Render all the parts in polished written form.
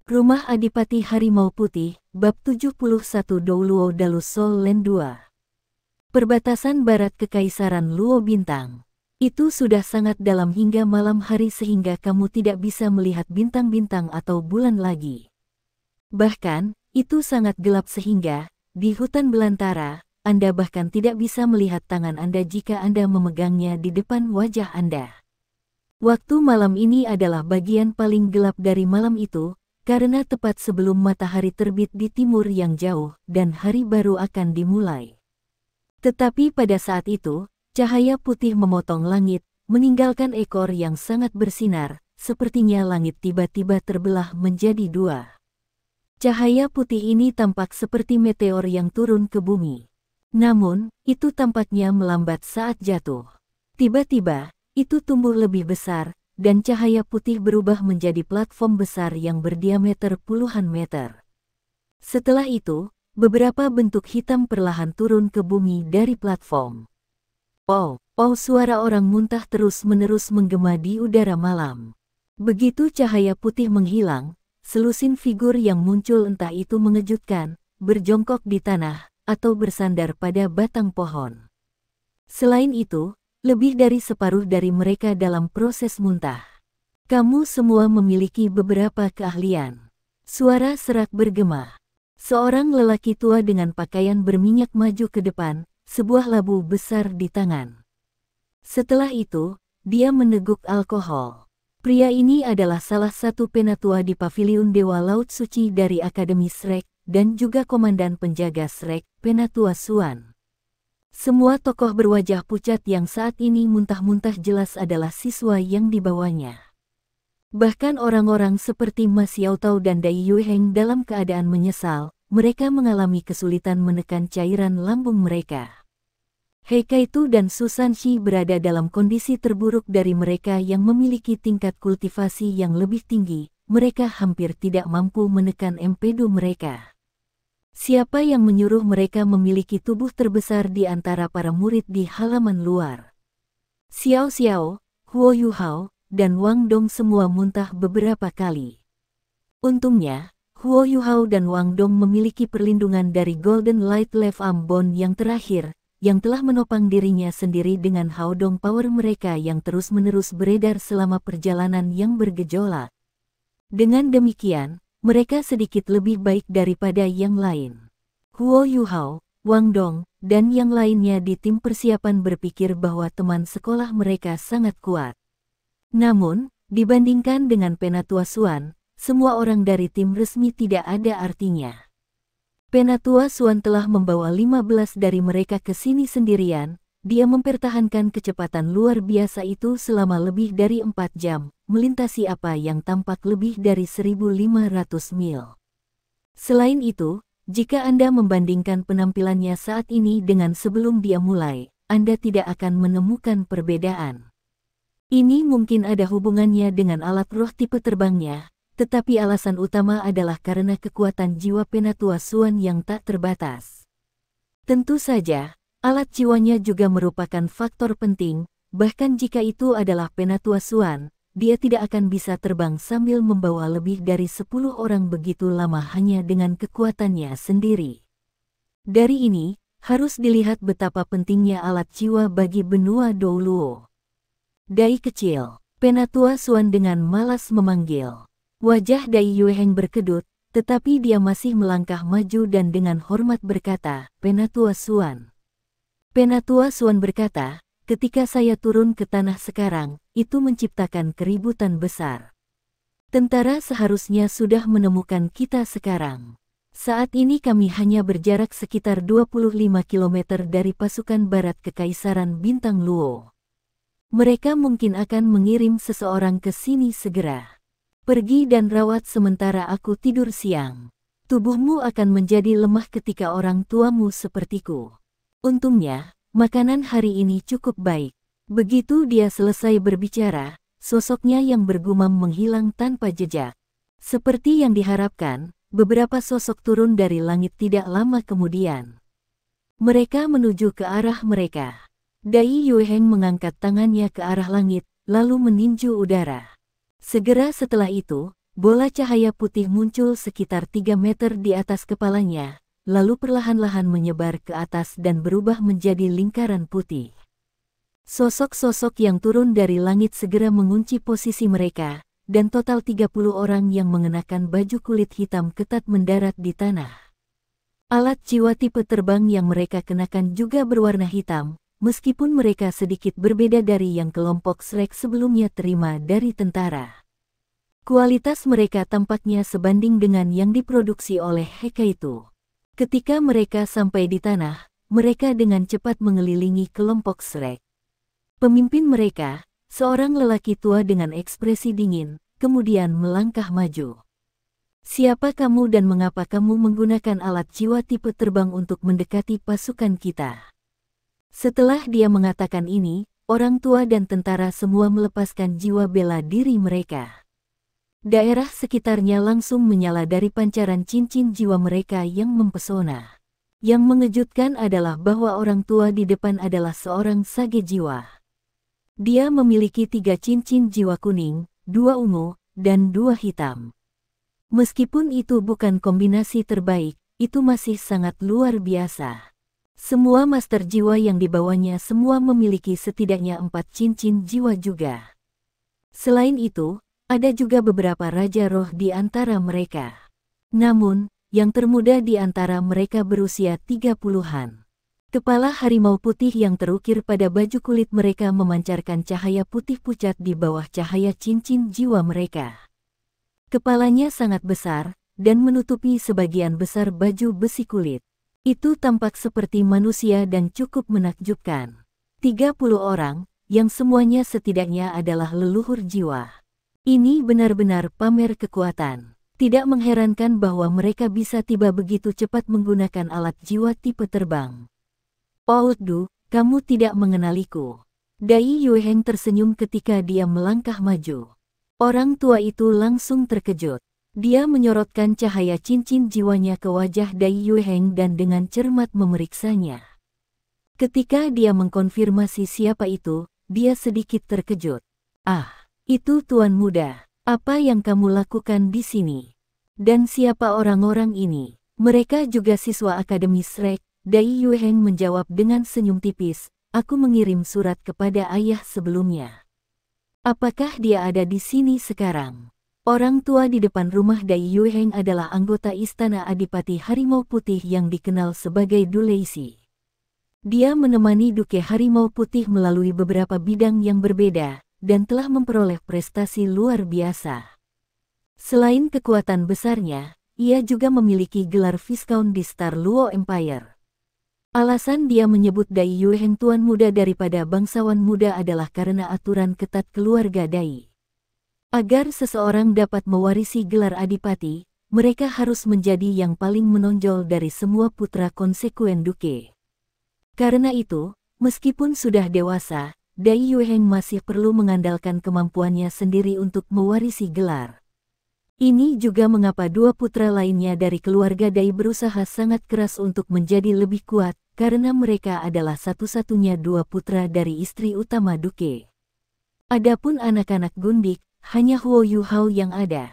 Rumah Adipati Harimau Putih, Bab 71 Douluo Dalu Sol Land 2. Perbatasan barat Kekaisaran Luo Bintang. Itu sudah sangat dalam hingga malam hari sehingga kamu tidak bisa melihat bintang-bintang atau bulan lagi. Bahkan, itu sangat gelap sehingga, di hutan belantara, Anda bahkan tidak bisa melihat tangan Anda jika Anda memegangnya di depan wajah Anda. Waktu malam ini adalah bagian paling gelap dari malam itu, karena tepat sebelum matahari terbit di timur yang jauh dan hari baru akan dimulai. Tetapi pada saat itu, cahaya putih memotong langit, meninggalkan ekor yang sangat bersinar, sepertinya langit tiba-tiba terbelah menjadi dua. Cahaya putih ini tampak seperti meteor yang turun ke bumi. Namun, itu tampaknya melambat saat jatuh. Tiba-tiba, itu tumbuh lebih besar, dan cahaya putih berubah menjadi platform besar yang berdiameter puluhan meter. Setelah itu, beberapa bentuk hitam perlahan turun ke bumi dari platform. Oh, suara orang muntah terus-menerus menggema di udara malam. Begitu cahaya putih menghilang, selusin figur yang muncul entah itu mengejutkan, berjongkok di tanah, atau bersandar pada batang pohon. Selain itu, lebih dari separuh dari mereka dalam proses muntah. Kamu semua memiliki beberapa keahlian. Suara serak bergema. Seorang lelaki tua dengan pakaian berminyak maju ke depan, sebuah labu besar di tangan. Setelah itu, dia meneguk alkohol. Pria ini adalah salah satu penatua di Paviliun Dewa Laut Suci dari Akademi Shrek, dan juga komandan penjaga Shrek, Penatua Suan. Semua tokoh berwajah pucat yang saat ini muntah-muntah jelas adalah siswa yang dibawanya. Bahkan orang-orang seperti Ma Xiaotao dan Dai Yuheng dalam keadaan menyesal, mereka mengalami kesulitan menekan cairan lambung mereka. He Kaitu dan Susan Shi berada dalam kondisi terburuk dari mereka yang memiliki tingkat kultivasi yang lebih tinggi, mereka hampir tidak mampu menekan empedu mereka. Siapa yang menyuruh mereka memiliki tubuh terbesar di antara para murid di halaman luar? Xiao Xiao, Huo Yuhao, dan Wang Dong semua muntah beberapa kali. Untungnya, Huo Yuhao dan Wang Dong memiliki perlindungan dari Golden Light Left Arm Bond yang terakhir, yang telah menopang dirinya sendiri dengan Haodong Power mereka yang terus-menerus beredar selama perjalanan yang bergejolak. Dengan demikian, mereka sedikit lebih baik daripada yang lain. Huo Yuhao, Wang Dong, dan yang lainnya di tim persiapan berpikir bahwa teman sekolah mereka sangat kuat. Namun, dibandingkan dengan Penatua Suan, semua orang dari tim resmi tidak ada artinya. Penatua Suan telah membawa 15 dari mereka ke sini sendirian, dia mempertahankan kecepatan luar biasa itu selama lebih dari 4 jam, melintasi apa yang tampak lebih dari 1.500 mil. Selain itu, jika Anda membandingkan penampilannya saat ini dengan sebelum dia mulai, Anda tidak akan menemukan perbedaan. Ini mungkin ada hubungannya dengan alat roh tipe terbangnya, tetapi alasan utama adalah karena kekuatan jiwa Penatua Suan yang tak terbatas. Tentu saja, alat jiwanya juga merupakan faktor penting, bahkan jika itu adalah Penatua Suan, dia tidak akan bisa terbang sambil membawa lebih dari 10 orang begitu lama hanya dengan kekuatannya sendiri. Dari ini, harus dilihat betapa pentingnya alat jiwa bagi benua Douluo. Dai kecil, Penatua Suan dengan malas memanggil. Wajah Dai Yuheng berkedut, tetapi dia masih melangkah maju dan dengan hormat berkata, Penatua Suan. Penatua Suan berkata, ketika saya turun ke tanah sekarang, itu menciptakan keributan besar. Tentara seharusnya sudah menemukan kita sekarang. Saat ini kami hanya berjarak sekitar 25 km dari pasukan barat Kekaisaran Bintang Luo. Mereka mungkin akan mengirim seseorang ke sini segera. Pergi dan rawat sementara aku tidur siang. Tubuhmu akan menjadi lemah ketika orang tuamu sepertiku. Untungnya, makanan hari ini cukup baik. Begitu dia selesai berbicara, sosoknya yang bergumam menghilang tanpa jejak. Seperti yang diharapkan, beberapa sosok turun dari langit tidak lama kemudian. Mereka menuju ke arah mereka. Dai Yuheng mengangkat tangannya ke arah langit, lalu meninju udara. Segera setelah itu, bola cahaya putih muncul sekitar 3 meter di atas kepalanya, lalu perlahan-lahan menyebar ke atas dan berubah menjadi lingkaran putih. Sosok-sosok yang turun dari langit segera mengunci posisi mereka, dan total 30 orang yang mengenakan baju kulit hitam ketat mendarat di tanah. Alat jiwa tipe terbang yang mereka kenakan juga berwarna hitam, meskipun mereka sedikit berbeda dari yang kelompok Shrek sebelumnya terima dari tentara. Kualitas mereka tampaknya sebanding dengan yang diproduksi oleh Hekaitu. Ketika mereka sampai di tanah, mereka dengan cepat mengelilingi kelompok Shrek. Pemimpin mereka, seorang lelaki tua dengan ekspresi dingin, kemudian melangkah maju. Siapa kamu dan mengapa kamu menggunakan alat jiwa tipe terbang untuk mendekati pasukan kita? Setelah dia mengatakan ini, orang tua dan tentara semua melepaskan jiwa bela diri mereka. Daerah sekitarnya langsung menyala dari pancaran cincin jiwa mereka yang mempesona. Yang mengejutkan adalah bahwa orang tua di depan adalah seorang sage jiwa. Dia memiliki 3 cincin jiwa kuning, 2 ungu, dan 2 hitam. Meskipun itu bukan kombinasi terbaik, itu masih sangat luar biasa. Semua master jiwa yang dibawanya semua memiliki setidaknya 4 cincin jiwa juga. Selain itu, ada juga beberapa raja roh di antara mereka. Namun, yang termuda di antara mereka berusia 30-an. Kepala harimau putih yang terukir pada baju kulit mereka memancarkan cahaya putih pucat di bawah cahaya cincin jiwa mereka. Kepalanya sangat besar, dan menutupi sebagian besar baju besi kulit. Itu tampak seperti manusia dan cukup menakjubkan. 30 orang, yang semuanya setidaknya adalah leluhur jiwa. Ini benar-benar pamer kekuatan. Tidak mengherankan bahwa mereka bisa tiba begitu cepat menggunakan alat jiwa tipe terbang. Outdu, kamu tidak mengenaliku. Dai Yueheng tersenyum ketika dia melangkah maju. Orang tua itu langsung terkejut. Dia menyorotkan cahaya cincin jiwanya ke wajah Dai Yueheng dan dengan cermat memeriksanya. Ketika dia mengkonfirmasi siapa itu, dia sedikit terkejut. Ah, itu tuan muda, apa yang kamu lakukan di sini? Dan siapa orang-orang ini? Mereka juga siswa Akademi Shrek. Dai Yueheng menjawab dengan senyum tipis, aku mengirim surat kepada ayah sebelumnya. Apakah dia ada di sini sekarang? Orang tua di depan rumah Dai Yueheng adalah anggota Istana Adipati Harimau Putih yang dikenal sebagai Dulaisi. Dia menemani Duke Harimau Putih melalui beberapa bidang yang berbeda, dan telah memperoleh prestasi luar biasa. Selain kekuatan besarnya, ia juga memiliki gelar Viscount di Star Luo Empire. Alasan dia menyebut Dai Yueheng tuan muda daripada bangsawan muda adalah karena aturan ketat keluarga Dai. Agar seseorang dapat mewarisi gelar adipati, mereka harus menjadi yang paling menonjol dari semua putra konsekuen duke. Karena itu, meskipun sudah dewasa, Dai Yueheng masih perlu mengandalkan kemampuannya sendiri untuk mewarisi gelar. Ini juga mengapa 2 putra lainnya dari keluarga Dai berusaha sangat keras untuk menjadi lebih kuat, karena mereka adalah satu-satunya 2 putra dari istri utama duke. Adapun anak-anak gundik, hanya Huo Yuhao yang ada.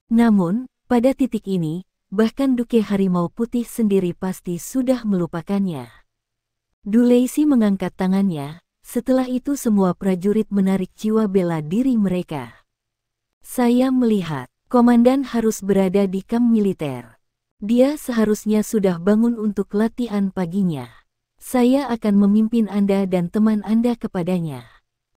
Namun, pada titik ini, bahkan Duke Harimau Putih sendiri pasti sudah melupakannya. Dulaisi mengangkat tangannya, setelah itu semua prajurit menarik jiwa bela diri mereka. Saya melihat, komandan harus berada di kamp militer. Dia seharusnya sudah bangun untuk latihan paginya. Saya akan memimpin Anda dan teman Anda kepadanya.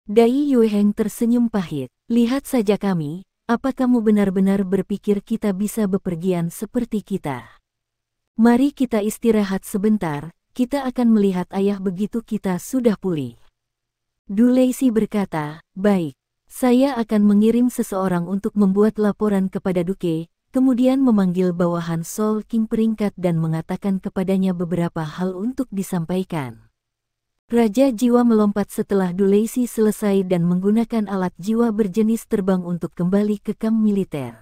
Dai Yueheng tersenyum pahit. Lihat saja kami, apa kamu benar-benar berpikir kita bisa bepergian seperti kita? Mari kita istirahat sebentar, kita akan melihat ayah begitu kita sudah pulih. Dulaisi berkata, baik, saya akan mengirim seseorang untuk membuat laporan kepada Duke, kemudian memanggil bawahan Soul King peringkat dan mengatakan kepadanya beberapa hal untuk disampaikan. Raja Jiwa melompat setelah Dulaisi selesai dan menggunakan alat jiwa berjenis terbang untuk kembali ke kamp militer.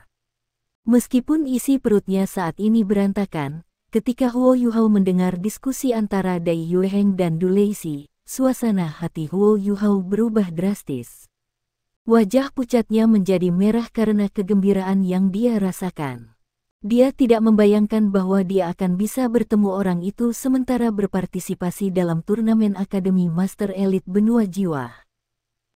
Meskipun isi perutnya saat ini berantakan, ketika Huo Yuhao mendengar diskusi antara Dai Yueheng dan Dulaisi, suasana hati Huo Yuhao berubah drastis. Wajah pucatnya menjadi merah karena kegembiraan yang dia rasakan. Dia tidak membayangkan bahwa dia akan bisa bertemu orang itu sementara berpartisipasi dalam turnamen Akademi Master Elite Benua Jiwa.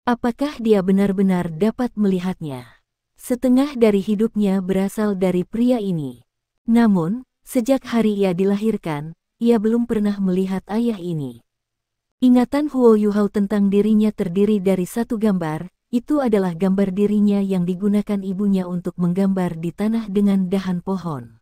Apakah dia benar-benar dapat melihatnya? Setengah dari hidupnya berasal dari pria ini. Namun, sejak hari ia dilahirkan, ia belum pernah melihat ayah ini. Ingatan Huo Yuhao tentang dirinya terdiri dari satu gambar. Itu adalah gambar dirinya yang digunakan ibunya untuk menggambar di tanah dengan dahan pohon.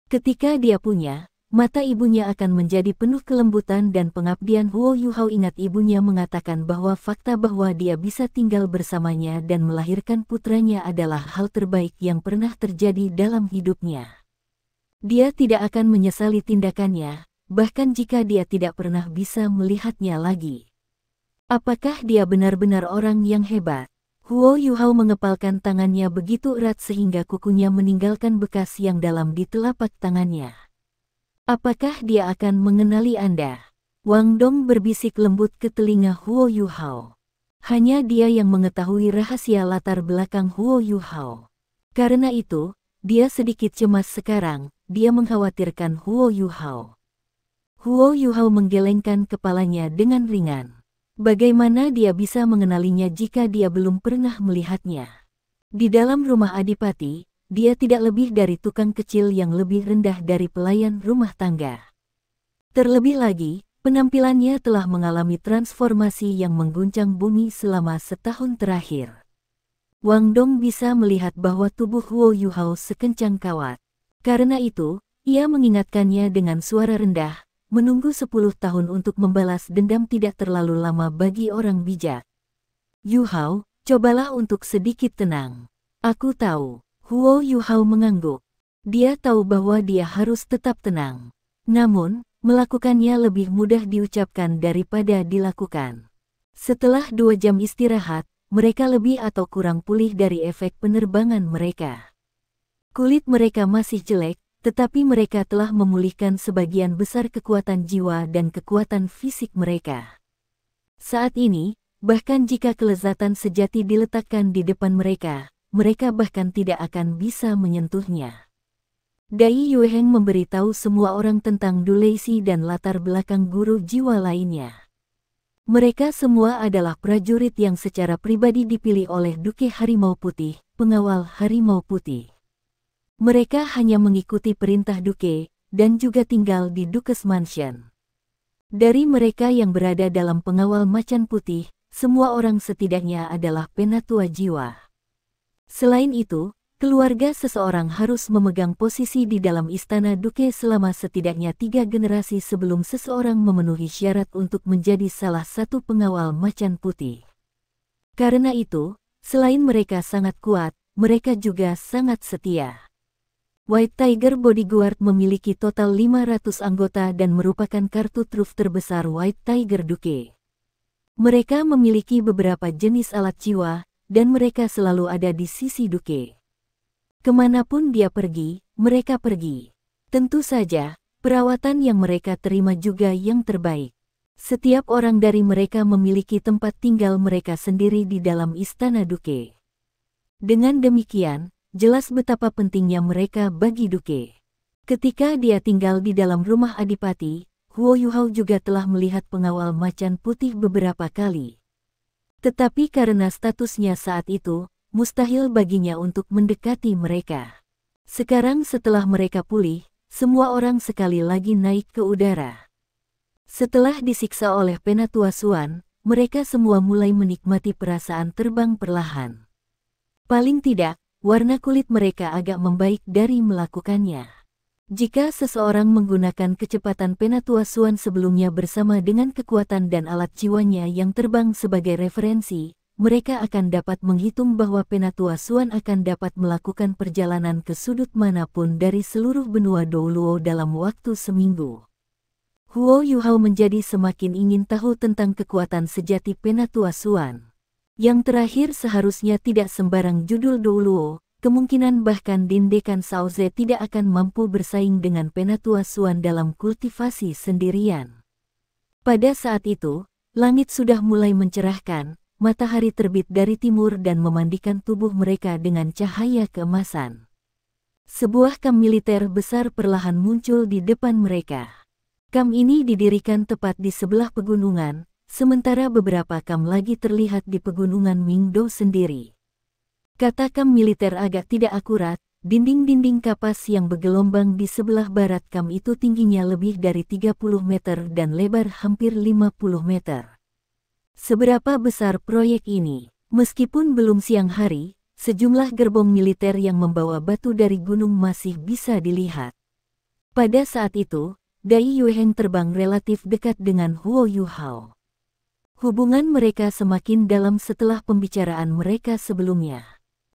Ketika dia punya, mata ibunya akan menjadi penuh kelembutan dan pengabdian. Huo Yuhao ingat ibunya mengatakan bahwa fakta bahwa dia bisa tinggal bersamanya dan melahirkan putranya adalah hal terbaik yang pernah terjadi dalam hidupnya. Dia tidak akan menyesali tindakannya, bahkan jika dia tidak pernah bisa melihatnya lagi. Apakah dia benar-benar orang yang hebat? Huo Yuhao mengepalkan tangannya begitu erat sehingga kukunya meninggalkan bekas yang dalam di telapak tangannya. Apakah dia akan mengenali Anda? Wang Dong berbisik lembut ke telinga Huo Yuhao. Hanya dia yang mengetahui rahasia latar belakang Huo Yuhao. Karena itu, dia sedikit cemas sekarang, dia mengkhawatirkan Huo Yuhao. Huo Yuhao menggelengkan kepalanya dengan ringan. Bagaimana dia bisa mengenalinya jika dia belum pernah melihatnya? Di dalam rumah adipati, dia tidak lebih dari tukang kecil yang lebih rendah dari pelayan rumah tangga. Terlebih lagi, penampilannya telah mengalami transformasi yang mengguncang bumi selama setahun terakhir. Wang Dong bisa melihat bahwa tubuh Huo Yuhao sekencang kawat. Karena itu, ia mengingatkannya dengan suara rendah. Menunggu 10 tahun untuk membalas dendam tidak terlalu lama bagi orang bijak. Yuhao, cobalah untuk sedikit tenang. Aku tahu. Huo Yuhao mengangguk. Dia tahu bahwa dia harus tetap tenang. Namun, melakukannya lebih mudah diucapkan daripada dilakukan. Setelah 2 jam istirahat, mereka lebih atau kurang pulih dari efek penerbangan mereka. Kulit mereka masih jelek, tetapi mereka telah memulihkan sebagian besar kekuatan jiwa dan kekuatan fisik mereka. Saat ini, bahkan jika kelezatan sejati diletakkan di depan mereka, mereka bahkan tidak akan bisa menyentuhnya. Dai Yueheng memberitahu semua orang tentang Du Leixi dan latar belakang guru jiwa lainnya. Mereka semua adalah prajurit yang secara pribadi dipilih oleh Duke Harimau Putih, pengawal Harimau Putih. Mereka hanya mengikuti perintah Duke, dan juga tinggal di Duke's Mansion. Dari mereka yang berada dalam pengawal macan putih, semua orang setidaknya adalah penatua jiwa. Selain itu, keluarga seseorang harus memegang posisi di dalam istana Duke selama setidaknya 3 generasi sebelum seseorang memenuhi syarat untuk menjadi salah satu pengawal macan putih. Karena itu, selain mereka sangat kuat, mereka juga sangat setia. White Tiger Bodyguard memiliki total 500 anggota dan merupakan kartu truf terbesar White Tiger Duke. Mereka memiliki beberapa jenis alat jiwa, dan mereka selalu ada di sisi Duke. Kemanapun dia pergi, mereka pergi. Tentu saja, perawatan yang mereka terima juga yang terbaik. Setiap orang dari mereka memiliki tempat tinggal mereka sendiri di dalam istana Duke. Dengan demikian, jelas betapa pentingnya mereka bagi Duke. Ketika dia tinggal di dalam rumah adipati, Huo Yuhao juga telah melihat pengawal macan putih beberapa kali. Tetapi karena statusnya saat itu, mustahil baginya untuk mendekati mereka. Sekarang setelah mereka pulih, semua orang sekali lagi naik ke udara. Setelah disiksa oleh Penatua Suan, mereka semua mulai menikmati perasaan terbang perlahan. Paling tidak, warna kulit mereka agak membaik dari melakukannya. Jika seseorang menggunakan kecepatan Penatua Suan sebelumnya bersama dengan kekuatan dan alat jiwanya yang terbang sebagai referensi, mereka akan dapat menghitung bahwa Penatua Suan akan dapat melakukan perjalanan ke sudut manapun dari seluruh benua Douluo dalam waktu seminggu. Huo Yuhao menjadi semakin ingin tahu tentang kekuatan sejati Penatua Suan. Yang terakhir seharusnya tidak sembarang judul Douluo, kemungkinan bahkan Dindekan Saoze tidak akan mampu bersaing dengan Penatua Suan dalam kultivasi sendirian. Pada saat itu, langit sudah mulai mencerahkan, matahari terbit dari timur dan memandikan tubuh mereka dengan cahaya keemasan. Sebuah kam militer besar perlahan muncul di depan mereka. Kam ini didirikan tepat di sebelah pegunungan, sementara beberapa kam lagi terlihat di pegunungan Mingdo sendiri. Kata kam militer agak tidak akurat, dinding-dinding kapas yang bergelombang di sebelah barat kam itu tingginya lebih dari 30 meter dan lebar hampir 50 meter. Seberapa besar proyek ini? Meskipun belum siang hari, sejumlah gerbong militer yang membawa batu dari gunung masih bisa dilihat. Pada saat itu, Dai Yueheng terbang relatif dekat dengan Huo Yuhao. Hubungan mereka semakin dalam setelah pembicaraan mereka sebelumnya.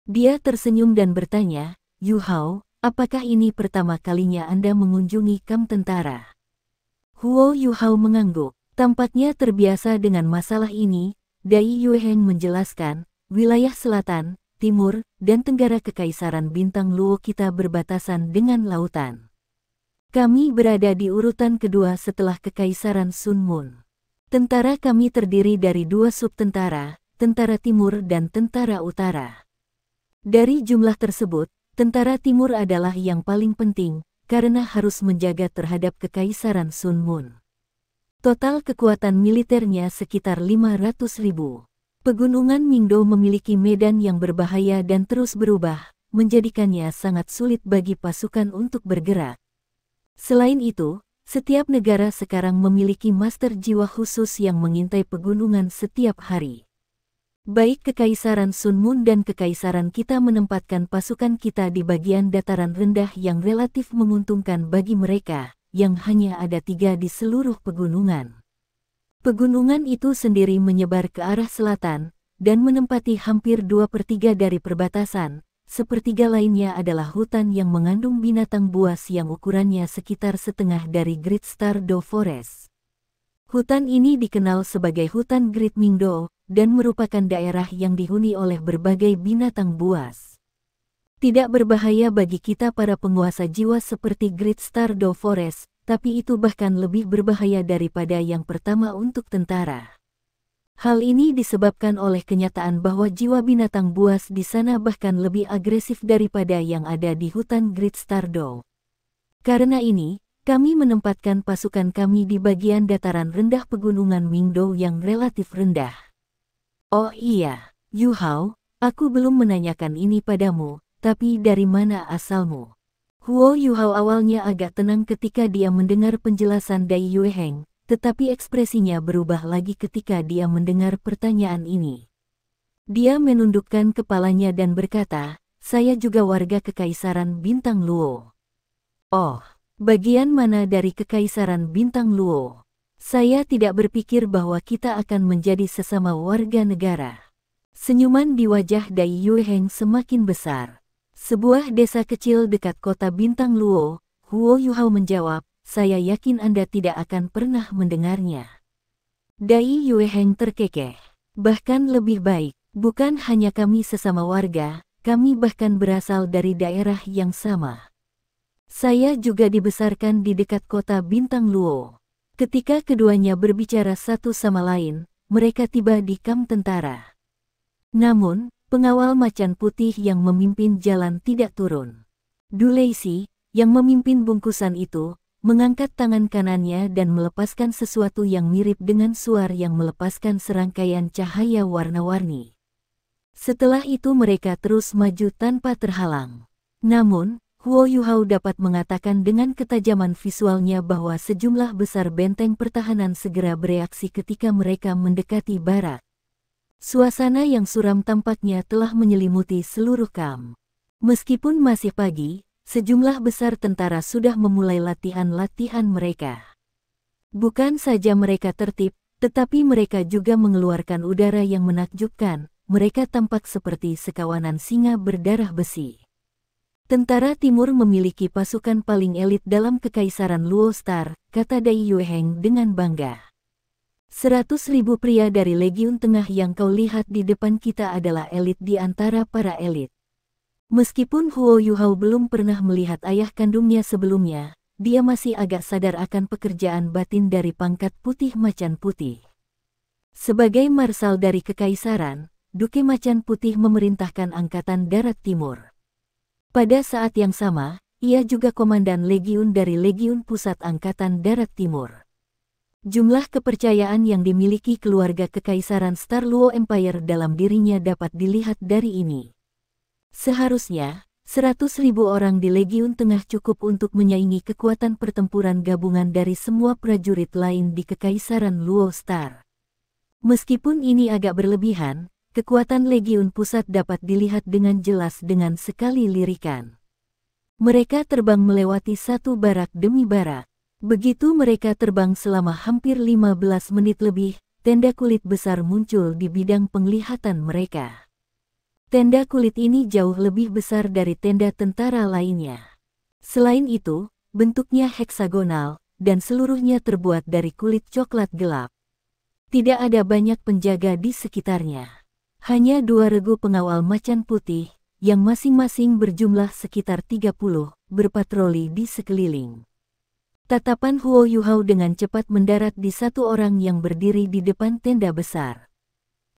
Dia tersenyum dan bertanya, "Yuhao, apakah ini pertama kalinya Anda mengunjungi kamp tentara?" Huo Yuhao mengangguk. Tampaknya terbiasa dengan masalah ini. Dai Yueheng menjelaskan, wilayah selatan, timur, dan tenggara Kekaisaran Bintang Luo kita berbatasan dengan lautan. Kami berada di urutan kedua setelah Kekaisaran Sun Mun. Tentara kami terdiri dari 2 subtentara, Tentara Timur dan Tentara Utara. Dari jumlah tersebut, Tentara Timur adalah yang paling penting, karena harus menjaga terhadap Kekaisaran Sun Mun. Total kekuatan militernya sekitar 500.000. Pegunungan Mingdo memiliki medan yang berbahaya dan terus berubah, menjadikannya sangat sulit bagi pasukan untuk bergerak. Selain itu, setiap negara sekarang memiliki master jiwa khusus yang mengintai pegunungan setiap hari. Baik Kekaisaran Sun Mun dan Kekaisaran kita menempatkan pasukan kita di bagian dataran rendah yang relatif menguntungkan bagi mereka, yang hanya ada 3 di seluruh pegunungan. Pegunungan itu sendiri menyebar ke arah selatan, dan menempati hampir 2/3 dari perbatasan. Sepertiga lainnya adalah hutan yang mengandung binatang buas yang ukurannya sekitar setengah dari Great Stardo Forest. Hutan ini dikenal sebagai hutan Great Mingdo, dan merupakan daerah yang dihuni oleh berbagai binatang buas. Tidak berbahaya bagi kita para penguasa jiwa seperti Great Stardo Forest, tapi itu bahkan lebih berbahaya daripada yang pertama untuk tentara. Hal ini disebabkan oleh kenyataan bahwa jiwa binatang buas di sana bahkan lebih agresif daripada yang ada di hutan Great Stardo. Karena ini, kami menempatkan pasukan kami di bagian dataran rendah pegunungan Mingdo yang relatif rendah. Oh iya, Yuhao, aku belum menanyakan ini padamu, tapi dari mana asalmu? Huo Yuhao awalnya agak tenang ketika dia mendengar penjelasan Dai Yueheng, tetapi ekspresinya berubah lagi ketika dia mendengar pertanyaan ini. Dia menundukkan kepalanya dan berkata, "Saya juga warga Kekaisaran Bintang Luo." "Oh, bagian mana dari Kekaisaran Bintang Luo?" "Saya tidak berpikir bahwa kita akan menjadi sesama warga negara." Senyuman di wajah Dai Yueheng semakin besar. "Sebuah desa kecil dekat kota Bintang Luo," Huo Yuhao menjawab. "Saya yakin Anda tidak akan pernah mendengarnya." Dai Yueheng terkekeh. "Bahkan lebih baik, bukan hanya kami sesama warga, kami bahkan berasal dari daerah yang sama. Saya juga dibesarkan di dekat kota Bintang Luo." Ketika keduanya berbicara satu sama lain, mereka tiba di kamp tentara. Namun, pengawal macan putih yang memimpin jalan tidak turun. Du Leixi, yang memimpin bungkusan itu, mengangkat tangan kanannya dan melepaskan sesuatu yang mirip dengan suar yang melepaskan serangkaian cahaya warna-warni. Setelah itu mereka terus maju tanpa terhalang. Namun, Huo Yuhao dapat mengatakan dengan ketajaman visualnya bahwa sejumlah besar benteng pertahanan segera bereaksi ketika mereka mendekati barat. Suasana yang suram tampaknya telah menyelimuti seluruh kamp. Meskipun masih pagi, sejumlah besar tentara sudah memulai latihan-latihan mereka. Bukan saja mereka tertib, tetapi mereka juga mengeluarkan udara yang menakjubkan. Mereka tampak seperti sekawanan singa berdarah besi. Tentara Timur memiliki pasukan paling elit dalam Kekaisaran Luo Star, kata Dai Yueheng dengan bangga. 100.000 pria dari Legiun Tengah yang kau lihat di depan kita adalah elit di antara para elit. Meskipun Huo Yuhao belum pernah melihat ayah kandungnya sebelumnya, dia masih agak sadar akan pekerjaan batin dari pangkat putih macan putih. Sebagai marsal dari kekaisaran, Duke Macan Putih memerintahkan Angkatan Darat Timur. Pada saat yang sama, ia juga komandan legiun dari Legiun Pusat Angkatan Darat Timur. Jumlah kepercayaan yang dimiliki keluarga kekaisaran Star Luo Empire dalam dirinya dapat dilihat dari ini. Seharusnya, 100.000 orang di Legiun Tengah cukup untuk menyaingi kekuatan pertempuran gabungan dari semua prajurit lain di Kekaisaran Luo Star. Meskipun ini agak berlebihan, kekuatan Legiun Pusat dapat dilihat dengan jelas dengan sekali lirikan. Mereka terbang melewati satu barak demi barak. Begitu mereka terbang selama hampir 15 menit lebih, tenda kulit besar muncul di bidang penglihatan mereka. Tenda kulit ini jauh lebih besar dari tenda tentara lainnya. Selain itu, bentuknya heksagonal, dan seluruhnya terbuat dari kulit coklat gelap. Tidak ada banyak penjaga di sekitarnya. Hanya 2 regu pengawal macan putih, yang masing-masing berjumlah sekitar 30, berpatroli di sekeliling. Tatapan Huo Yuhao dengan cepat mendarat di satu orang yang berdiri di depan tenda besar.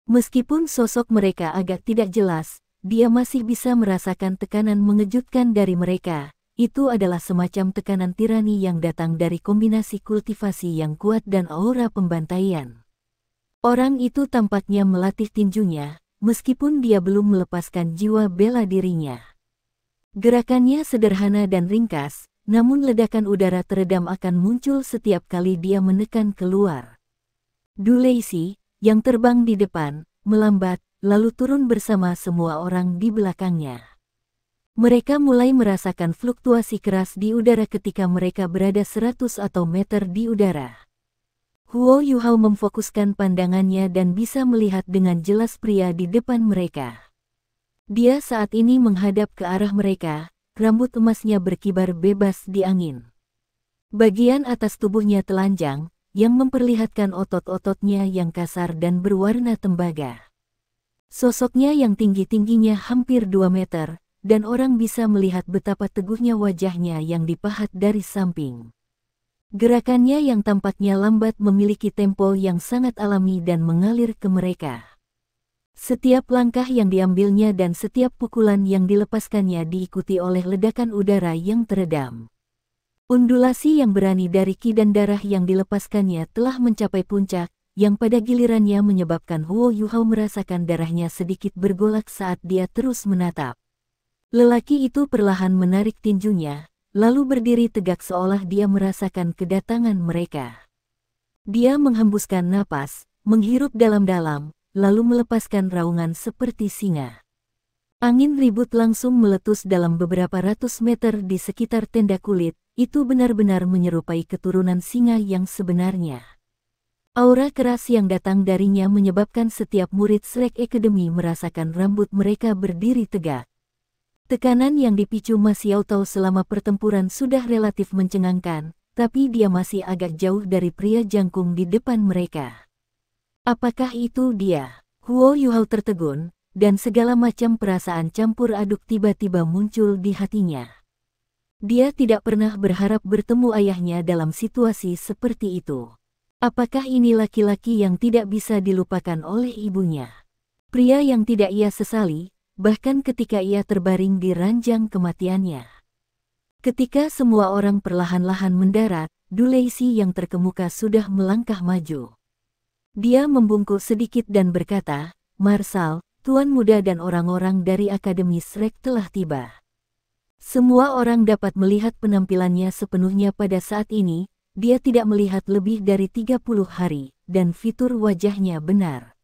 Meskipun sosok mereka agak tidak jelas, dia masih bisa merasakan tekanan mengejutkan dari mereka. Itu adalah semacam tekanan tirani yang datang dari kombinasi kultivasi yang kuat dan aura pembantaian. Orang itu tampaknya melatih tinjunya, meskipun dia belum melepaskan jiwa bela dirinya. Gerakannya sederhana dan ringkas, namun ledakan udara teredam akan muncul setiap kali dia menekan keluar. Du Leixi, yang terbang di depan, melambat, lalu turun bersama semua orang di belakangnya. Mereka mulai merasakan fluktuasi keras di udara ketika mereka berada 100 atau meter di udara. Huo Yuhao memfokuskan pandangannya dan bisa melihat dengan jelas pria di depan mereka. Dia saat ini menghadap ke arah mereka, rambut emasnya berkibar bebas di angin. Bagian atas tubuhnya telanjang, yang memperlihatkan otot-ototnya yang kasar dan berwarna tembaga. Sosoknya yang tinggi-tingginya hampir 2 meter, dan orang bisa melihat betapa teguhnya wajahnya yang dipahat dari samping. Gerakannya yang tampaknya lambat memiliki tempo yang sangat alami dan mengalir ke mereka. Setiap langkah yang diambilnya dan setiap pukulan yang dilepaskannya diikuti oleh ledakan udara yang teredam. Undulasi yang berani dari ki dan darah yang dilepaskannya telah mencapai puncak, yang pada gilirannya menyebabkan Huo Yuhao merasakan darahnya sedikit bergolak saat dia terus menatap. Lelaki itu perlahan menarik tinjunya, lalu berdiri tegak seolah dia merasakan kedatangan mereka. Dia menghembuskan napas, menghirup dalam-dalam, lalu melepaskan raungan seperti singa. Angin ribut langsung meletus dalam beberapa ratus meter di sekitar tenda kulit. Itu benar-benar menyerupai keturunan singa yang sebenarnya. Aura keras yang datang darinya menyebabkan setiap murid Shrek Academy merasakan rambut mereka berdiri tegak. Tekanan yang dipicu Ma Xiaotao selama pertempuran sudah relatif mencengangkan, tapi dia masih agak jauh dari pria jangkung di depan mereka. Apakah itu dia? Huo Yuhao tertegun, dan segala macam perasaan campur aduk tiba-tiba muncul di hatinya. Dia tidak pernah berharap bertemu ayahnya dalam situasi seperti itu. Apakah ini laki-laki yang tidak bisa dilupakan oleh ibunya? Pria yang tidak ia sesali, bahkan ketika ia terbaring di ranjang kematiannya. Ketika semua orang perlahan-lahan mendarat, Du Leixi yang terkemuka sudah melangkah maju. Dia membungkuk sedikit dan berkata, "Marsal, Tuan Muda dan orang-orang dari Akademi Shrek telah tiba." Semua orang dapat melihat penampilannya sepenuhnya pada saat ini, dia tidak melihat lebih dari 30 hari, dan fitur wajahnya benar.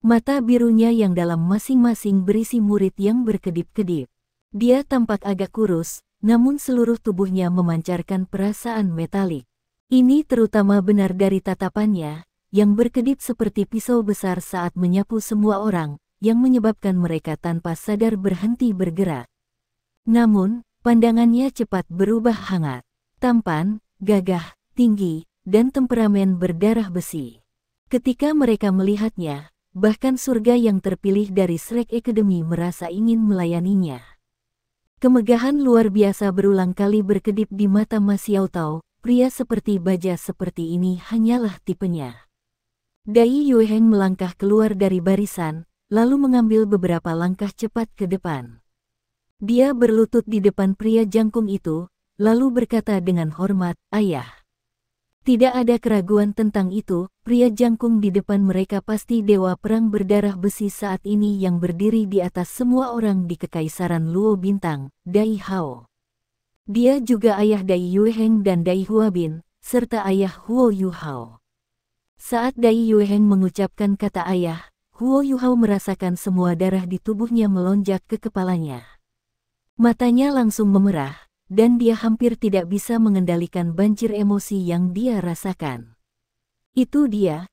Mata birunya yang dalam masing-masing berisi murid yang berkedip-kedip. Dia tampak agak kurus, namun seluruh tubuhnya memancarkan perasaan metalik. Ini terutama benar dari tatapannya, yang berkedip seperti pisau besar saat menyapu semua orang, yang menyebabkan mereka tanpa sadar berhenti bergerak. Namun, pandangannya cepat berubah hangat, tampan, gagah, tinggi, dan temperamen berdarah besi. Ketika mereka melihatnya, bahkan surga yang terpilih dari Shrek Academy merasa ingin melayaninya. Kemegahan luar biasa berulang kali berkedip di mata Ma Xiaotao, pria seperti baja seperti ini hanyalah tipenya. Dai Yueheng melangkah keluar dari barisan, lalu mengambil beberapa langkah cepat ke depan. Dia berlutut di depan pria jangkung itu, lalu berkata dengan hormat, "Ayah." Tidak ada keraguan tentang itu, pria jangkung di depan mereka pasti dewa perang berdarah besi saat ini yang berdiri di atas semua orang di Kekaisaran Luo Bintang, Dai Hao. Dia juga ayah Dai Yueheng dan Dai Huabin, serta ayah Huo Yuhao. Saat Dai Yueheng mengucapkan kata ayah, Huo Yuhao merasakan semua darah di tubuhnya melonjak ke kepalanya. Matanya langsung memerah, dan dia hampir tidak bisa mengendalikan banjir emosi yang dia rasakan. Itu dia.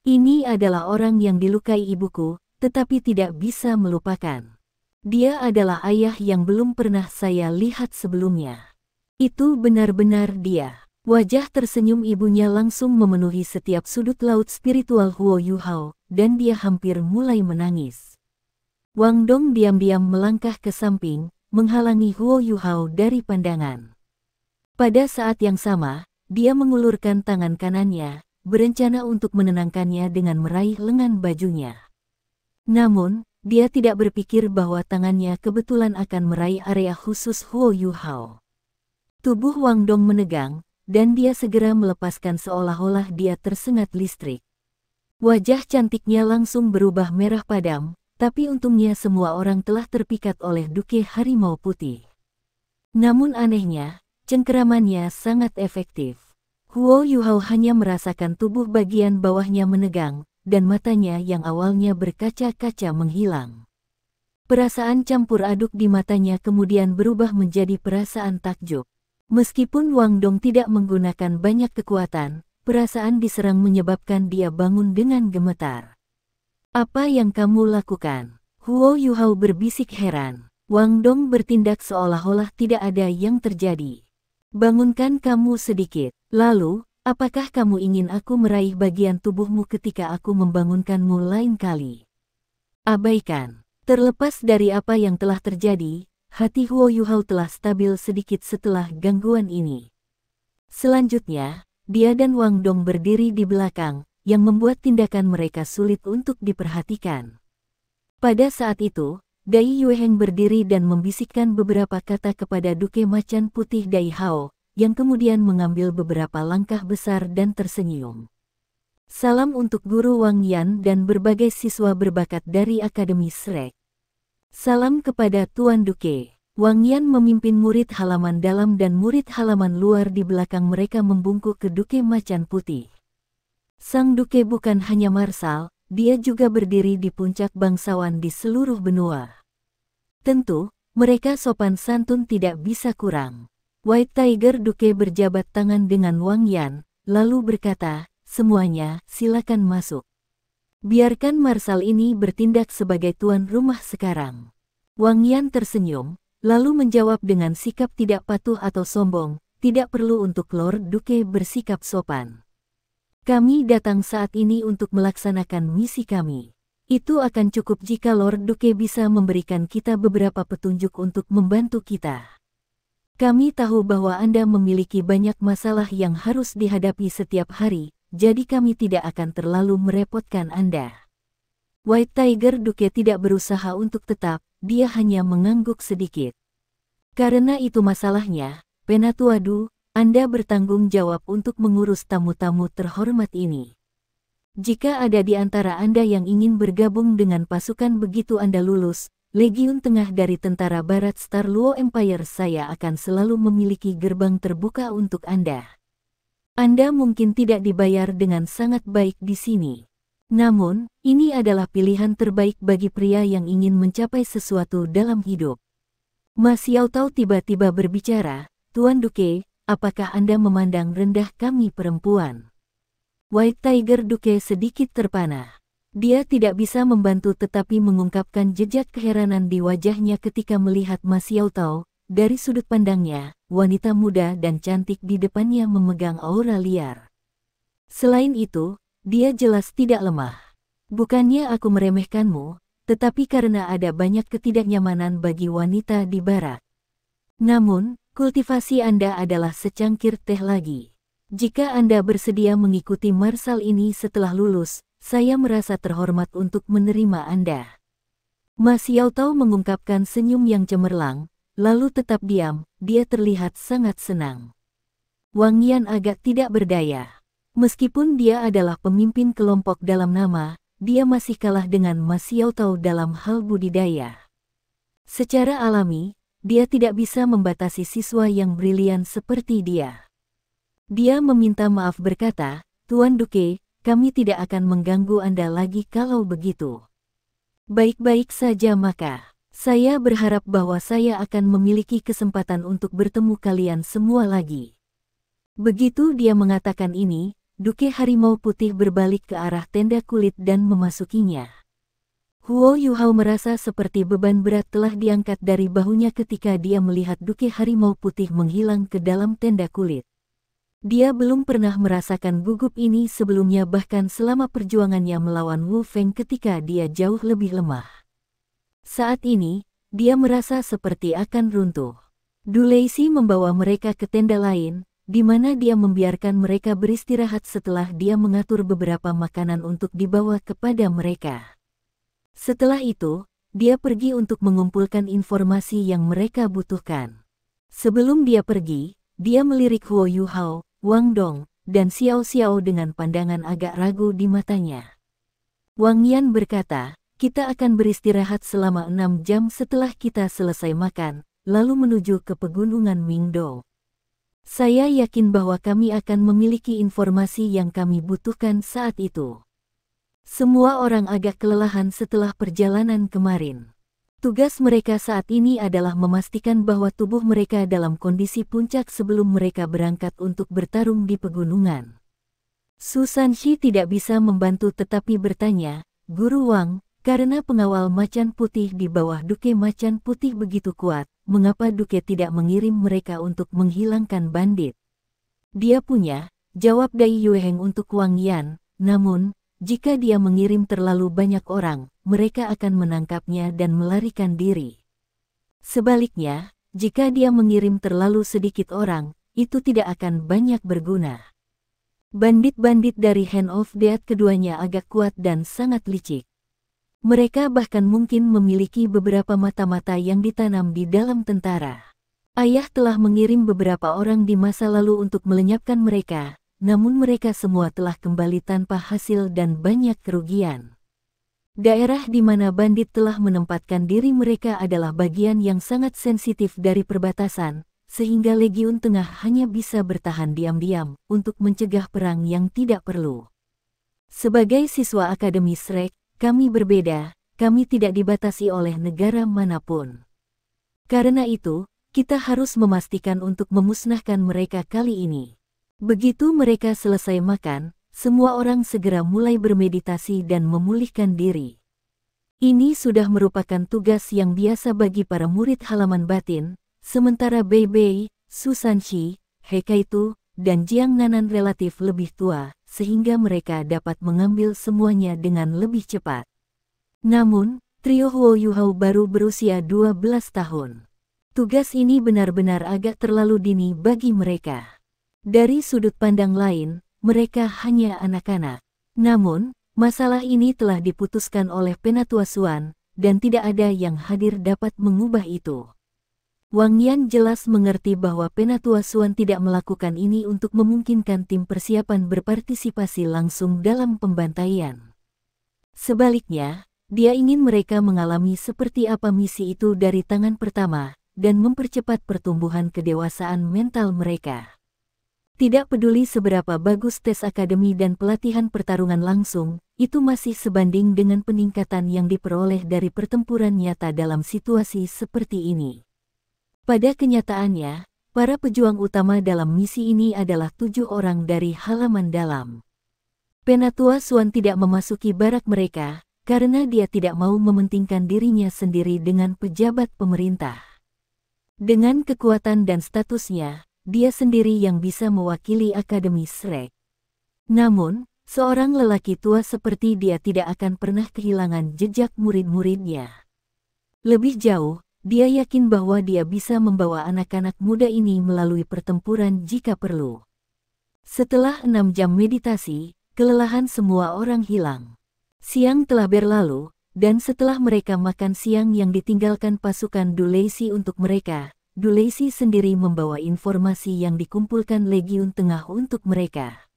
Ini adalah orang yang dilukai ibuku, tetapi tidak bisa melupakan. Dia adalah ayah yang belum pernah saya lihat sebelumnya. Itu benar-benar dia. Wajah tersenyum ibunya langsung memenuhi setiap sudut laut spiritual Huo Yuhao, dan dia hampir mulai menangis. Wang Dong diam-diam melangkah ke samping, menghalangi Huo Yuhao dari pandangan. Pada saat yang sama, dia mengulurkan tangan kanannya, berencana untuk menenangkannya dengan meraih lengan bajunya. Namun, dia tidak berpikir bahwa tangannya kebetulan akan meraih area khusus Huo Yuhao. Tubuh Wang Dong menegang, dan dia segera melepaskan seolah-olah dia tersengat listrik. Wajah cantiknya langsung berubah merah padam, tapi untungnya semua orang telah terpikat oleh duke harimau putih. Namun anehnya, cengkeramannya sangat efektif. Huo Yuhao hanya merasakan tubuh bagian bawahnya menegang, dan matanya yang awalnya berkaca-kaca menghilang. Perasaan campur aduk di matanya kemudian berubah menjadi perasaan takjub. Meskipun Wang Dong tidak menggunakan banyak kekuatan, perasaan diserang menyebabkan dia bangun dengan gemetar. "Apa yang kamu lakukan?" Huo Yuhao berbisik heran. Wang Dong bertindak seolah-olah tidak ada yang terjadi. "Bangunkan kamu sedikit. Lalu, apakah kamu ingin aku meraih bagian tubuhmu ketika aku membangunkanmu lain kali?" Abaikan. Terlepas dari apa yang telah terjadi, hati Huo Yuhao telah stabil sedikit setelah gangguan ini. Selanjutnya, dia dan Wang Dong berdiri di belakang, yang membuat tindakan mereka sulit untuk diperhatikan. Pada saat itu, Dai Yueheng berdiri dan membisikkan beberapa kata kepada Duke Macan Putih Dai Hao, yang kemudian mengambil beberapa langkah besar dan tersenyum. "Salam untuk Guru Wang Yan dan berbagai siswa berbakat dari Akademi Shrek. Salam kepada Tuan Duke." Wang Yan memimpin murid halaman dalam dan murid halaman luar di belakang mereka membungkuk ke Duke Macan Putih. Sang Duke bukan hanya marsal, dia juga berdiri di puncak bangsawan di seluruh benua. Tentu, mereka sopan santun tidak bisa kurang. White Tiger Duke berjabat tangan dengan Wang Yan, lalu berkata, "Semuanya, silakan masuk. Biarkan marsal ini bertindak sebagai tuan rumah sekarang." Wang Yan tersenyum, lalu menjawab dengan sikap tidak patuh atau sombong, "Tidak perlu untuk Lord Duke bersikap sopan. Kami datang saat ini untuk melaksanakan misi kami. Itu akan cukup jika Lord Duke bisa memberikan kita beberapa petunjuk untuk membantu kita. Kami tahu bahwa Anda memiliki banyak masalah yang harus dihadapi setiap hari, jadi kami tidak akan terlalu merepotkan Anda." White Tiger Duke tidak berusaha untuk tetap, dia hanya mengangguk sedikit. "Karena itu masalahnya, Penatuadu, Anda bertanggung jawab untuk mengurus tamu-tamu terhormat ini. Jika ada di antara Anda yang ingin bergabung dengan pasukan begitu Anda lulus Legiun Tengah dari Tentara Barat Star Luo Empire, saya akan selalu memiliki gerbang terbuka untuk Anda. Anda mungkin tidak dibayar dengan sangat baik di sini. Namun, ini adalah pilihan terbaik bagi pria yang ingin mencapai sesuatu dalam hidup." Ma Xiaotao tiba-tiba berbicara, "Tuan Duke, apakah Anda memandang rendah kami perempuan?" White Tiger Duke sedikit terpana. Dia tidak bisa membantu tetapi mengungkapkan jejak keheranan di wajahnya ketika melihat Ma Xiaotao. Dari sudut pandangnya, wanita muda dan cantik di depannya memegang aura liar. Selain itu, dia jelas tidak lemah. "Bukannya aku meremehkanmu, tetapi karena ada banyak ketidaknyamanan bagi wanita di barat. Namun, kultivasi Anda adalah secangkir teh lagi. Jika Anda bersedia mengikuti marsal ini setelah lulus, saya merasa terhormat untuk menerima Anda. Ma Xiaotao mengungkapkan senyum yang cemerlang, lalu tetap diam, dia terlihat sangat senang. Wang Yan agak tidak berdaya. Meskipun dia adalah pemimpin kelompok dalam nama, dia masih kalah dengan Ma Xiaotao dalam hal budidaya. Secara alami, dia tidak bisa membatasi siswa yang brilian seperti dia. Dia meminta maaf berkata, Tuan Duke, kami tidak akan mengganggu Anda lagi kalau begitu. Baik-baik saja maka. Saya berharap bahwa saya akan memiliki kesempatan untuk bertemu kalian semua lagi. Begitu dia mengatakan ini, Duke Harimau Putih berbalik ke arah tenda kulit dan memasukinya. Huo Yuhao merasa seperti beban berat telah diangkat dari bahunya ketika dia melihat Duke Harimau Putih menghilang ke dalam tenda kulit. Dia belum pernah merasakan gugup ini sebelumnya bahkan selama perjuangannya melawan Wu Feng ketika dia jauh lebih lemah. Saat ini, dia merasa seperti akan runtuh. Du Leixi membawa mereka ke tenda lain, di mana dia membiarkan mereka beristirahat setelah dia mengatur beberapa makanan untuk dibawa kepada mereka. Setelah itu, dia pergi untuk mengumpulkan informasi yang mereka butuhkan. Sebelum dia pergi, dia melirik Huo Yuhao, Wang Dong, dan Xiao Xiao dengan pandangan agak ragu di matanya. Wang Yan berkata, kita akan beristirahat selama 6 jam setelah kita selesai makan, lalu menuju ke pegunungan Mingdou. Saya yakin bahwa kami akan memiliki informasi yang kami butuhkan saat itu. Semua orang agak kelelahan setelah perjalanan kemarin. Tugas mereka saat ini adalah memastikan bahwa tubuh mereka dalam kondisi puncak sebelum mereka berangkat untuk bertarung di pegunungan. Su Sanxi tidak bisa membantu tetapi bertanya, Guru Wang, karena pengawal macan putih di bawah Duke Macan Putih begitu kuat, mengapa Duke tidak mengirim mereka untuk menghilangkan bandit? Dia punya, jawab Dai Yueheng untuk Wang Yan, namun, jika dia mengirim terlalu banyak orang, mereka akan menangkapnya dan melarikan diri. Sebaliknya, jika dia mengirim terlalu sedikit orang, itu tidak akan banyak berguna. Bandit-bandit dari Hand of Death keduanya agak kuat dan sangat licik. Mereka bahkan mungkin memiliki beberapa mata-mata yang ditanam di dalam tentara. Ayah telah mengirim beberapa orang di masa lalu untuk melenyapkan mereka, namun mereka semua telah kembali tanpa hasil dan banyak kerugian. Daerah di mana bandit telah menempatkan diri mereka adalah bagian yang sangat sensitif dari perbatasan, sehingga Legiun Tengah hanya bisa bertahan diam-diam untuk mencegah perang yang tidak perlu. Sebagai siswa Akademi Shrek, kami berbeda, kami tidak dibatasi oleh negara manapun. Karena itu, kita harus memastikan untuk memusnahkan mereka kali ini. Begitu mereka selesai makan, semua orang segera mulai bermeditasi dan memulihkan diri. Ini sudah merupakan tugas yang biasa bagi para murid halaman batin, sementara Bei Bei, Su Sanxi, He Kaitu, dan Jiang Nanan relatif lebih tua, sehingga mereka dapat mengambil semuanya dengan lebih cepat. Namun, trio Huo Yuhao baru berusia 12 tahun. Tugas ini benar-benar agak terlalu dini bagi mereka. Dari sudut pandang lain, mereka hanya anak-anak. Namun, masalah ini telah diputuskan oleh Penatua Xuan, dan tidak ada yang hadir dapat mengubah itu. Wang Yan jelas mengerti bahwa Penatua Xuan tidak melakukan ini untuk memungkinkan tim persiapan berpartisipasi langsung dalam pembantaian. Sebaliknya, dia ingin mereka mengalami seperti apa misi itu dari tangan pertama, dan mempercepat pertumbuhan kedewasaan mental mereka. Tidak peduli seberapa bagus tes akademi dan pelatihan pertarungan langsung, itu masih sebanding dengan peningkatan yang diperoleh dari pertempuran nyata dalam situasi seperti ini. Pada kenyataannya, para pejuang utama dalam misi ini adalah 7 orang dari halaman dalam. Penatua Xuan tidak memasuki barak mereka, karena dia tidak mau mementingkan dirinya sendiri dengan pejabat pemerintah. Dengan kekuatan dan statusnya, dia sendiri yang bisa mewakili Akademi Shrek. Namun, seorang lelaki tua seperti dia tidak akan pernah kehilangan jejak murid-muridnya. Lebih jauh, dia yakin bahwa dia bisa membawa anak-anak muda ini melalui pertempuran jika perlu. Setelah 6 jam meditasi, kelelahan semua orang hilang. Siang telah berlalu, dan setelah mereka makan siang yang ditinggalkan pasukan Dulacey untuk mereka, Dulacey sendiri membawa informasi yang dikumpulkan Legiun Tengah untuk mereka.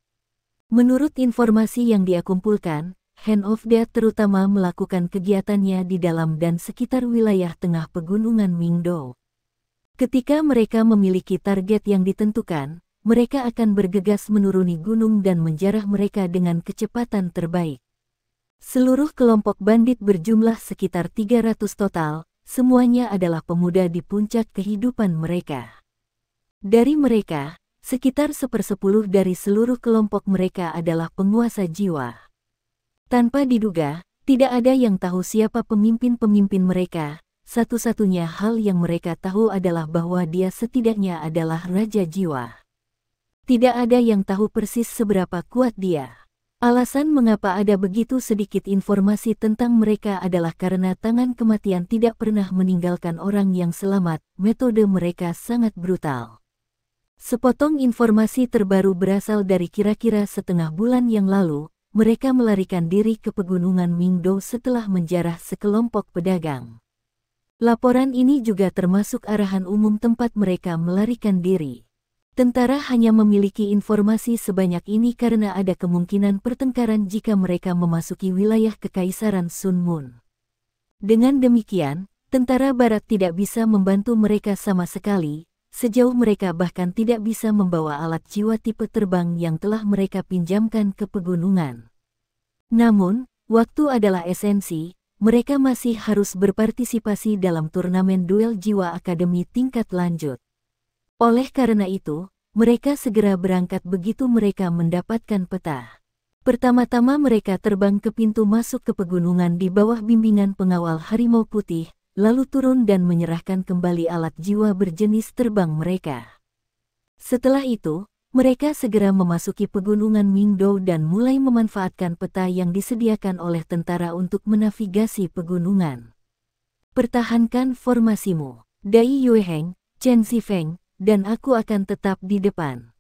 Menurut informasi yang dia kumpulkan, Hand of Death terutama melakukan kegiatannya di dalam dan sekitar wilayah tengah pegunungan Mingdo. Ketika mereka memiliki target yang ditentukan, mereka akan bergegas menuruni gunung dan menjarah mereka dengan kecepatan terbaik. Seluruh kelompok bandit berjumlah sekitar 300 total, semuanya adalah pemuda di puncak kehidupan mereka. Dari mereka, sekitar 1/10 dari seluruh kelompok mereka adalah penguasa jiwa. Tanpa diduga, tidak ada yang tahu siapa pemimpin-pemimpin mereka. Satu-satunya hal yang mereka tahu adalah bahwa dia setidaknya adalah Raja Jiwa. Tidak ada yang tahu persis seberapa kuat dia. Alasan mengapa ada begitu sedikit informasi tentang mereka adalah karena tangan kematian tidak pernah meninggalkan orang yang selamat. Metode mereka sangat brutal. Sepotong informasi terbaru berasal dari kira-kira setengah bulan yang lalu. Mereka melarikan diri ke pegunungan Mingdo setelah menjarah sekelompok pedagang. Laporan ini juga termasuk arahan umum tempat mereka melarikan diri. Tentara hanya memiliki informasi sebanyak ini karena ada kemungkinan pertengkaran jika mereka memasuki wilayah Kekaisaran Sun Moon. Dengan demikian, tentara Barat tidak bisa membantu mereka sama sekali, sejauh mereka bahkan tidak bisa membawa alat jiwa tipe terbang yang telah mereka pinjamkan ke pegunungan. Namun, waktu adalah esensi. Mereka masih harus berpartisipasi dalam turnamen duel jiwa akademi tingkat lanjut. Oleh karena itu, mereka segera berangkat begitu mereka mendapatkan peta. Pertama-tama mereka terbang ke pintu masuk ke pegunungan di bawah bimbingan pengawal Harimau Putih, lalu turun dan menyerahkan kembali alat jiwa berjenis terbang mereka. Setelah itu, mereka segera memasuki pegunungan Mingdo dan mulai memanfaatkan peta yang disediakan oleh tentara untuk menavigasi pegunungan. Pertahankan formasimu, Dai Yueheng, Chen Zifeng, dan aku akan tetap di depan.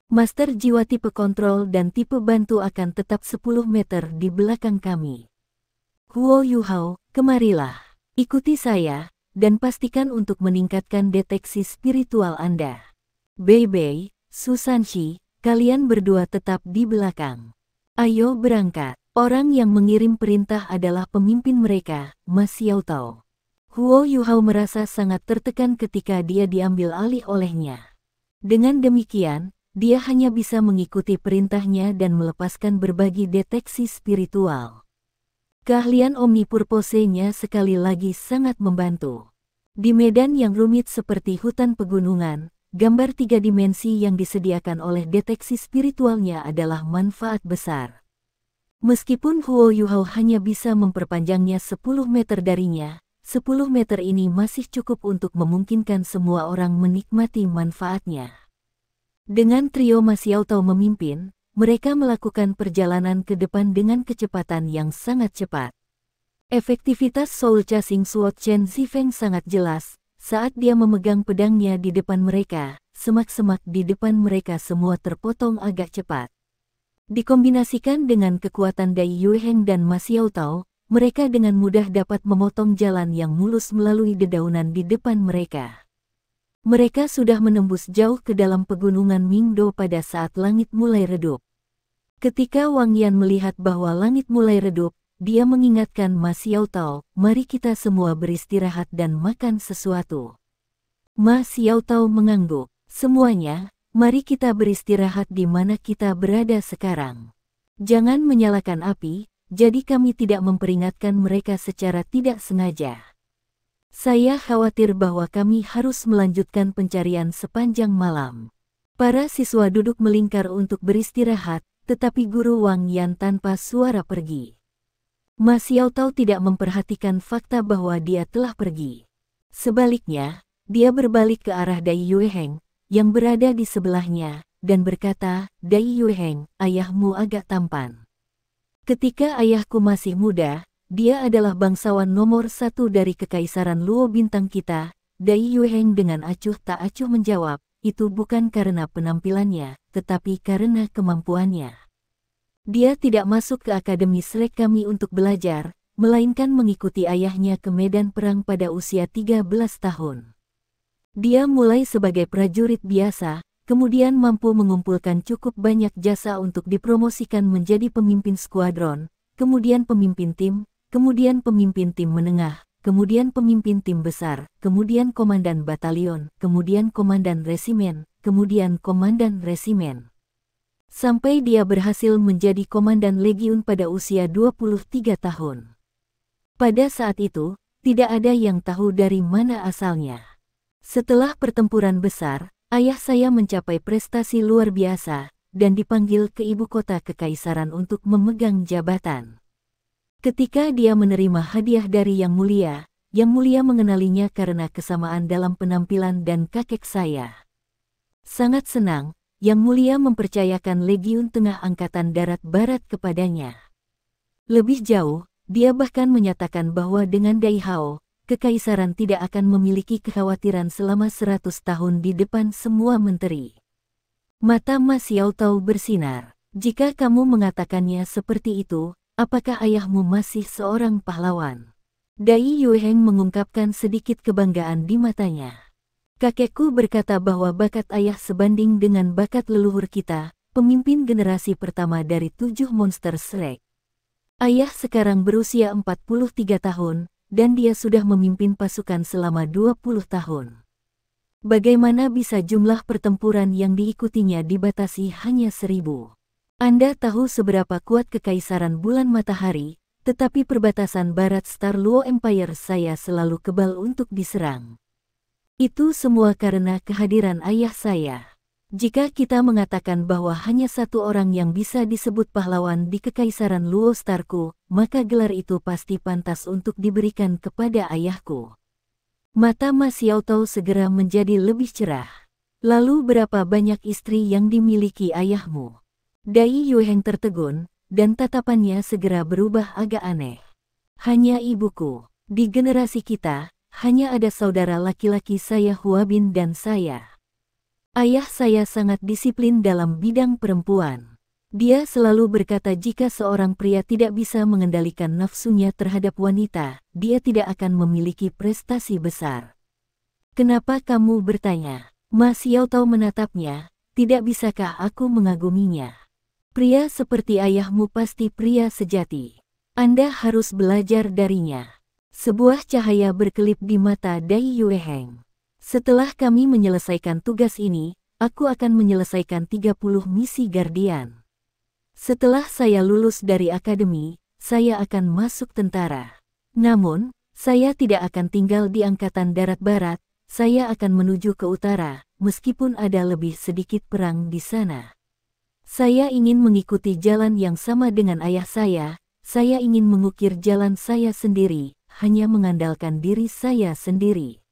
Master jiwa tipe kontrol dan tipe bantu akan tetap 10 meter di belakang kami. Huo Yuhao, kemarilah. Ikuti saya, dan pastikan untuk meningkatkan deteksi spiritual Anda. Bei Bei, Susanshi, kalian berdua tetap di belakang. Ayo berangkat. Orang yang mengirim perintah adalah pemimpin mereka, Ma Xiaotao. Huo Yuhao merasa sangat tertekan ketika dia diambil alih olehnya. Dengan demikian, dia hanya bisa mengikuti perintahnya dan melepaskan berbagi deteksi spiritual. Keahlian omnipurpose-nya sekali lagi sangat membantu. Di medan yang rumit seperti hutan pegunungan, gambar 3 dimensi yang disediakan oleh deteksi spiritualnya adalah manfaat besar. Meskipun Huo Yuhao hanya bisa memperpanjangnya 10 meter darinya, 10 meter ini masih cukup untuk memungkinkan semua orang menikmati manfaatnya. Dengan trio Ma Xiaotao memimpin, mereka melakukan perjalanan ke depan dengan kecepatan yang sangat cepat. Efektivitas Soul Chasing Sword Chen Zifeng sangat jelas. Saat dia memegang pedangnya di depan mereka, semak-semak di depan mereka semua terpotong agak cepat. Dikombinasikan dengan kekuatan Dai Yueheng dan Ma Xiaotao, mereka dengan mudah dapat memotong jalan yang mulus melalui dedaunan di depan mereka. Mereka sudah menembus jauh ke dalam pegunungan Mingdo pada saat langit mulai redup. Ketika Wang Yan melihat bahwa langit mulai redup, dia mengingatkan Ma Xiaotao, mari kita semua beristirahat dan makan sesuatu. Ma Xiaotao mengangguk, semuanya, mari kita beristirahat di mana kita berada sekarang. Jangan menyalakan api, jadi kami tidak memperingatkan mereka secara tidak sengaja. Saya khawatir bahwa kami harus melanjutkan pencarian sepanjang malam. Para siswa duduk melingkar untuk beristirahat, tetapi guru Wang Yan tanpa suara pergi. Ma Xiaotao tidak memperhatikan fakta bahwa dia telah pergi. Sebaliknya, dia berbalik ke arah Dai Yueheng, yang berada di sebelahnya, dan berkata, Dai Yueheng, ayahmu agak tampan. Ketika ayahku masih muda, dia adalah bangsawan nomor 1 dari Kekaisaran Luo Bintang kita. Dai Yueheng dengan acuh tak acuh menjawab, itu bukan karena penampilannya, tetapi karena kemampuannya. Dia tidak masuk ke Akademi Shrek kami untuk belajar, melainkan mengikuti ayahnya ke medan perang pada usia 13 tahun. Dia mulai sebagai prajurit biasa, kemudian mampu mengumpulkan cukup banyak jasa untuk dipromosikan menjadi pemimpin skuadron, kemudian pemimpin tim menengah, kemudian pemimpin tim besar, kemudian komandan batalion, kemudian komandan resimen, kemudian komandan resimen. Sampai dia berhasil menjadi komandan legiun pada usia 23 tahun. Pada saat itu, tidak ada yang tahu dari mana asalnya. Setelah pertempuran besar, ayah saya mencapai prestasi luar biasa, dan dipanggil ke ibu kota kekaisaran untuk memegang jabatan. Ketika dia menerima hadiah dari Yang Mulia mengenalinya karena kesamaan dalam penampilan dan kakek saya. Sangat senang, Yang Mulia mempercayakan Legiun Tengah Angkatan Darat Barat kepadanya. Lebih jauh, dia bahkan menyatakan bahwa dengan Dai Hao, kekaisaran tidak akan memiliki kekhawatiran selama 100 tahun di depan semua menteri. Mata Ma Xiaotao bersinar. Jika kamu mengatakannya seperti itu, apakah ayahmu masih seorang pahlawan? Dai Yueheng mengungkapkan sedikit kebanggaan di matanya. Kakekku berkata bahwa bakat ayah sebanding dengan bakat leluhur kita, pemimpin generasi pertama dari 7 monster Shrek. Ayah sekarang berusia 43 tahun, dan dia sudah memimpin pasukan selama 20 tahun. Bagaimana bisa jumlah pertempuran yang diikutinya dibatasi hanya 1000? Anda tahu seberapa kuat kekaisaran bulan matahari, tetapi perbatasan barat Star Luo Empire saya selalu kebal untuk diserang. Itu semua karena kehadiran ayah saya. Jika kita mengatakan bahwa hanya satu orang yang bisa disebut pahlawan di kekaisaran Luo Starku, maka gelar itu pasti pantas untuk diberikan kepada ayahku. Mata Ma Xiaotao segera menjadi lebih cerah. Lalu berapa banyak istri yang dimiliki ayahmu? Dai Yueheng tertegun, dan tatapannya segera berubah agak aneh. Hanya ibuku. Di generasi kita, hanya ada saudara laki-laki saya Huabin dan saya. Ayah saya sangat disiplin dalam bidang perempuan. Dia selalu berkata jika seorang pria tidak bisa mengendalikan nafsunya terhadap wanita, dia tidak akan memiliki prestasi besar. Kenapa kamu bertanya? Ma Xiaotao menatapnya, tidak bisakah aku mengaguminya? Pria seperti ayahmu pasti pria sejati. Anda harus belajar darinya. Sebuah cahaya berkelip di mata Dai Yueheng. Setelah kami menyelesaikan tugas ini, aku akan menyelesaikan 30 misi Guardian. Setelah saya lulus dari akademi, saya akan masuk tentara. Namun, saya tidak akan tinggal di Angkatan Darat Barat, saya akan menuju ke utara, meskipun ada lebih sedikit perang di sana. Saya ingin mengikuti jalan yang sama dengan ayah saya ingin mengukir jalan saya sendiri, hanya mengandalkan diri saya sendiri.